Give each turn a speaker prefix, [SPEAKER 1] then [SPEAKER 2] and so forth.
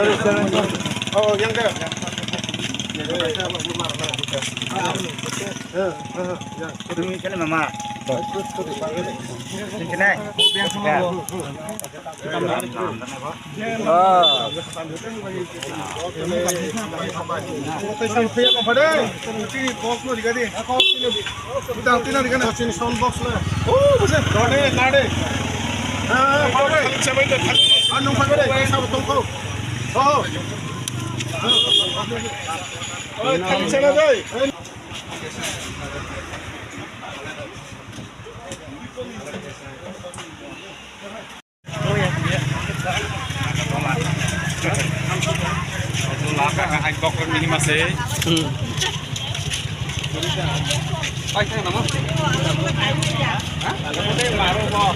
[SPEAKER 1] Oh, yang ke?
[SPEAKER 2] Ini kan mama. Ini kena.
[SPEAKER 3] Anh bọc con mini mas ấy. Anh thấy nó không? Hả? Nó đây mà đâu bò.